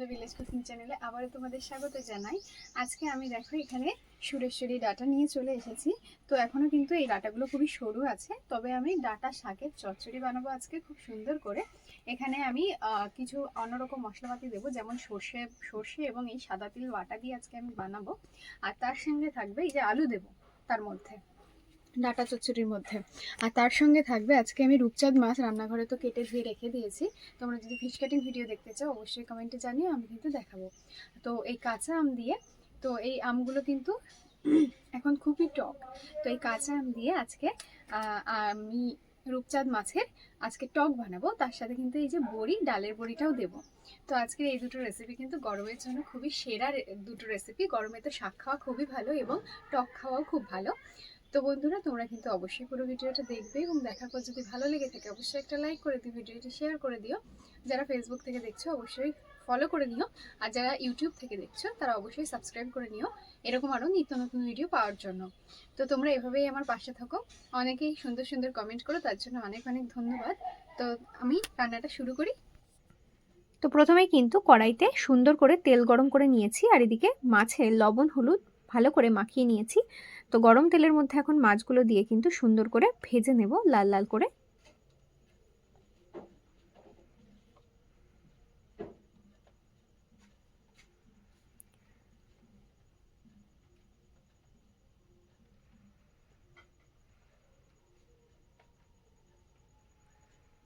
The village cooking চ্যানেলে আবারও তোমাদের স্বাগত জানাই। আজকে আমি দেখো এখানে সুরেশ্বরী ডাঁটা নিয়ে চলে এসেছি। তো এখনো কিন্তু এই ডাঁটাগুলো খুবই সরু আছে, তবে আমি ডাঁটা শাকের চচ্চড়ি বানাবো আজকে খুব সুন্দর করে। এখানে আমি কিছু অন্যরকম মশলাপাতি দেবো, যেমন সর্ষে এবং এই সাদা তিল বাটা দিয়ে আজকে আমি বানাবো। আর তার সঙ্গে থাকবে এই যে আলু দেবো তার মধ্যে, ডাঁটা চচ্চড়ির মধ্যে। আর তার সঙ্গে থাকবে আজকে আমি রূপচাঁদ মাছ রান্নাঘরে তো কেটে ধুয়ে রেখে দিয়েছি। তোমরা যদি ফিশ কাটিং ভিডিও দেখতে চাও অবশ্যই কমেন্টে জানিও, আমি কিন্তু দেখাবো। তো এই কাঁচা আম দিয়ে, তো এই আমগুলো কিন্তু এখন খুবই টক, তো এই কাঁচা আম দিয়ে আজকে আমি রূপচাঁদ মাছের আজকে টক বানাবো। তার সাথে কিন্তু এই যে বড়ি, ডালের বড়িটাও দেবো। তো আজকের এই দুটো রেসিপি কিন্তু গরমের জন্য খুবই সেরা দুটো রেসিপি। গরমে তো শাক খাওয়া খুবই ভালো এবং টক খাওয়াও খুব ভালো। তো বন্ধুরা, তোমরা কিন্তু অবশ্যই পুরো ভিডিওটা দেখবে এবং দেখার পর যদি ভালো লেগে থাকে অবশ্যই একটা লাইক করে দিও, ভিডিওটি শেয়ার করে দিও। যারা ফেসবুক থেকে দেখছো অবশ্যই ফলো করে নিও, আর যারা ইউটিউব থেকে দেখছো তারা অবশ্যই সাবস্ক্রাইব করে নিও এরকম আরও নিত্য নতুন ভিডিও পাওয়ার জন্য। তো তোমরা এভাবেই আমার পাশে থাকো, অনেকেই সুন্দর সুন্দর কমেন্ট করো, তার জন্য অনেক অনেক ধন্যবাদ। তো আমি রান্নাটা শুরু করি। তো প্রথমেই কিন্তু কড়াইতে সুন্দর করে তেল গরম করে নিয়েছি, আর এদিকে মাছে লবণ হলুদ ভালো করে মাখিয়ে নিয়েছি। তো গরম তেলের মধ্যে এখন মাছগুলো দিয়ে কিন্তু সুন্দর করে ভেজে নেব লাল লাল করে।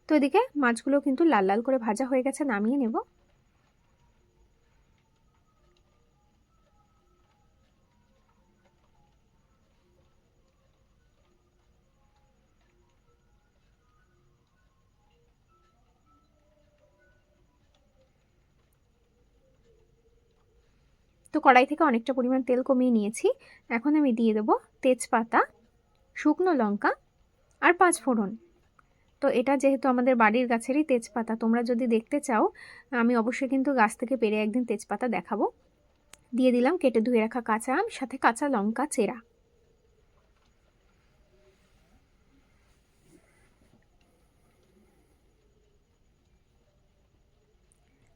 তো এদিকে মাছগুলো কিন্তু লাল লাল করে ভাজা হয়ে গেছে, নামিয়ে নেব। তো কড়াই থেকে অনেকটা পরিমাণ তেল কমিয়ে নিয়েছি। এখন আমি দিয়ে দেব তেজপাতা, শুকনো লঙ্কা আর 5 ফোড়ন। তো এটা যেহেতু আমাদের বাড়ির গাছেরই তেজপাতা, তোমরা যদি দেখতে চাও আমি অবশ্যই কিন্তু গাছ থেকে পেরে একদিন তেজপাতা দেখাবো। দিয়ে দিলাম কেটে ধুয়ে রাখা কাঁচা আম, সাথে কাঁচা লঙ্কা চেরা।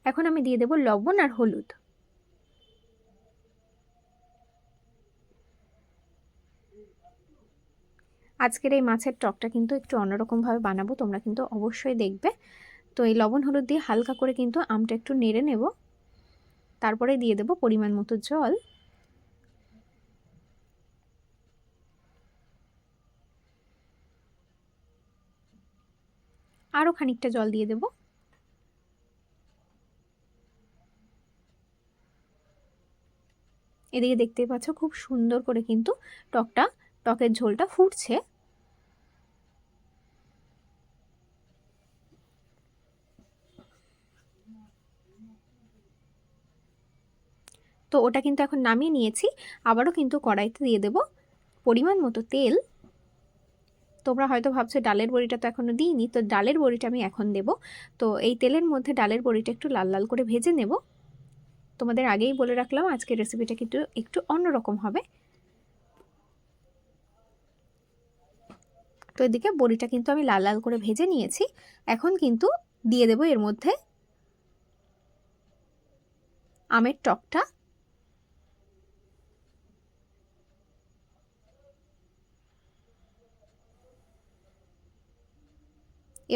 এখন আমি দিয়ে দেব লবণ আর হলুদ। আজকের এই মাছের টকটা কিন্তু একটু অন্যরকমভাবে বানাবো, তোমরা কিন্তু অবশ্যই দেখবে। তো এই লবণ হলুদ দিয়ে হালকা করে কিন্তু আমটা একটু নেড়ে নেব, তারপরে দিয়ে দেব পরিমাণ মতো জল। আরও খানিকটা জল দিয়ে দেব। এদিকে দেখতেই পাচ্ছ খুব সুন্দর করে কিন্তু টকের ঝোলটা ফুটছে। তো ওটা কিন্তু এখন নামিয়ে নিয়েছি। আবারও কিন্তু কড়াইতে দিয়ে দেব পরিমাণ মতো তেল। তোমরা হয়তো ভাবছো ডালের বড়িটা তো এখনো দিইনি, তো ডালের বড়িটা আমি এখন দেব। তো এই তেলের মধ্যে ডালের বড়িটা একটু লাল লাল করে ভেজে নেব। তোমাদের আগেই বলে রাখলাম আজকের রেসিপিটা কিন্তু একটু অন্যরকম হবে। তো এদিকে বড়িটা কিন্তু আমি লাল লাল করে ভেজে নিয়েছি। এখন কিন্তু দিয়ে দেব এর মধ্যে আমের টকটা।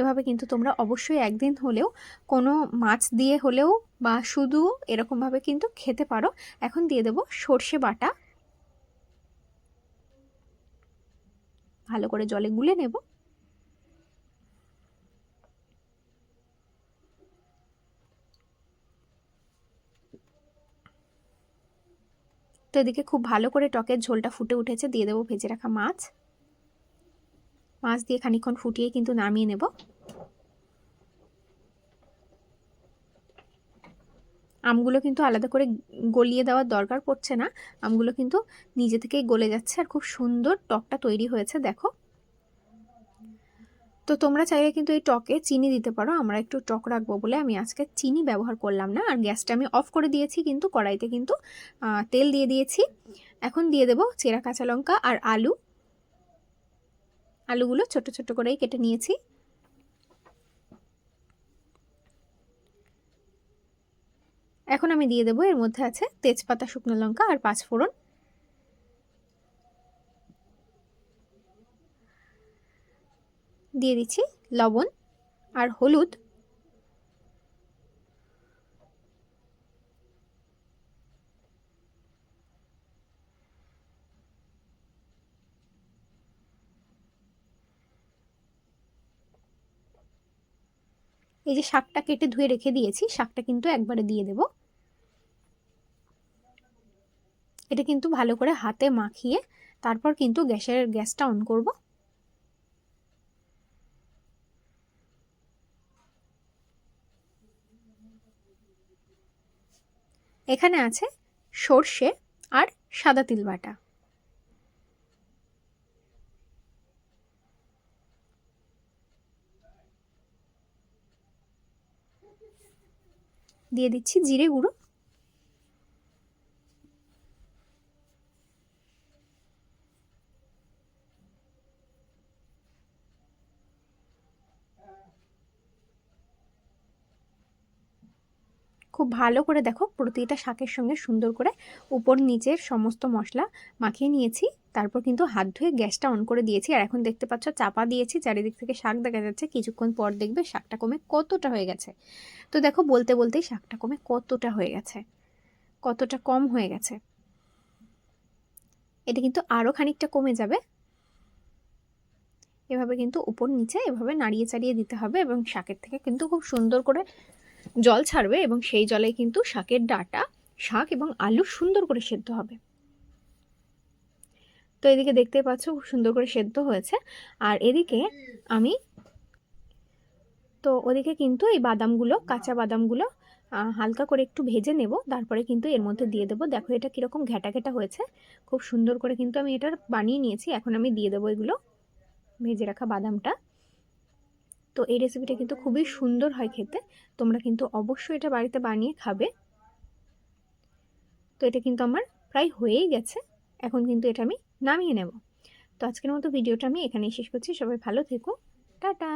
এভাবে কিন্তু তোমরা অবশ্যই একদিন হলেও কোনো মাছ দিয়ে হলেও বা শুধু এরকমভাবে কিন্তু খেতে পারো। এখন দিয়ে দেব সর্ষে বাটা, ভালো করে জলে গুলে নেব। তো এদিকে খুব ভালো করে টকের ঝোলটা ফুটে উঠেছে, দিয়ে দেবো ভেজে রাখা মাছ। মাছ দিয়ে খানিকক্ষণ ফুটিয়ে কিন্তু নামিয়ে নেব। আমগুলো কিন্তু আলাদা করে গলিয়ে দেওয়ার দরকার পড়ছে না, আমগুলো কিন্তু নিজে থেকেই গলে যাচ্ছে আর খুব সুন্দর টকটা তৈরি হয়েছে দেখো। তো তোমরা চাইলে কিন্তু এই টকে চিনি দিতে পারো, আমরা একটু টক রাখবো বলে আমি আজকে চিনি ব্যবহার করলাম না। আর গ্যাসটা আমি অফ করে দিয়েছি, কিন্তু কড়াইতে কিন্তু তেল দিয়ে দিয়েছি। এখন দিয়ে দেব চেরা কাঁচা লঙ্কা আর আলু। আলুগুলো ছোট ছোট করেই কেটে নিয়েছি। এখন আমি দিয়ে দেবো, এর মধ্যে আছে তেজপাতা, শুকনো লঙ্কা আর 5 ফোড়ন। দিয়ে দিচ্ছি লবণ আর হলুদ। এই যে শাকটা কেটে ধুয়ে রেখে দিয়েছি, শাকটা কিন্তু একবারে দিয়ে দেব। এটা কিন্তু ভালো করে হাতে মাখিয়ে তারপর কিন্তু গ্যাসটা অন করব। এখানে আছে সর্ষে আর সাদা তিল বাটা। দিয়ে দিচ্ছি জিরে গুঁড়ো। খুব ভালো করে দেখো প্রতিটা শাকের সঙ্গে সুন্দর করে উপর নিচের সমস্ত মশলা মাখিয়ে নিয়েছি। তারপর কিন্তু হাত ধুয়ে গ্যাসটা অন করে দিয়েছি। আর এখন দেখতে পাচ্ছ চাপা দিয়েছি, চারিদিক থেকে শাক দেখা যাচ্ছে। কিছুক্ষণ পর দেখবে শাকটা কমে কতটা হয়ে গেছে। তো দেখো বলতে বলতেই শাকটা কমে কতটা হয়ে গেছে, কতটা কম হয়ে গেছে। এটা কিন্তু আরও খানিকটা কমে যাবে। এভাবে কিন্তু উপর নিচে এভাবে নাড়িয়ে চাড়িয়ে দিতে হবে এবং শাকের থেকে কিন্তু খুব সুন্দর করে জল ছাড়বে এবং সেই জলে কিন্তু শাকের ডাঁটা, শাক এবং আলু সুন্দর করে সেদ্ধ হবে। তো এদিকে দেখতে পাচ্ছ খুব সুন্দর করে সেদ্ধ হয়েছে। আর এদিকে আমি ওদিকে কিন্তু এই বাদামগুলো, কাঁচা বাদামগুলো হালকা করে একটু ভেজে নেব। তারপরে কিন্তু এর মধ্যে দিয়ে দেবো। দেখো এটা কীরকম ঘেটা ঘেটা হয়েছে, খুব সুন্দর করে কিন্তু আমি এটা বানিয়ে নিয়েছি। এখন আমি দিয়ে দেবো এগুলো ভেজে রাখা বাদামটা। তো এই রেসিপিটা কিন্তু খুবই সুন্দর হয় খেতে, তোমরা কিন্তু অবশ্যই এটা বাড়িতে বানিয়ে খাবে। তো এটা কিন্তু আমার প্রায় হয়েই গেছে, এখন কিন্তু এটা আমি নামিয়ে নেব। তো আজকের মতো ভিডিওটা আমি এখানেই শেষ করছি। সবাই ভালো থেকো, টাটা।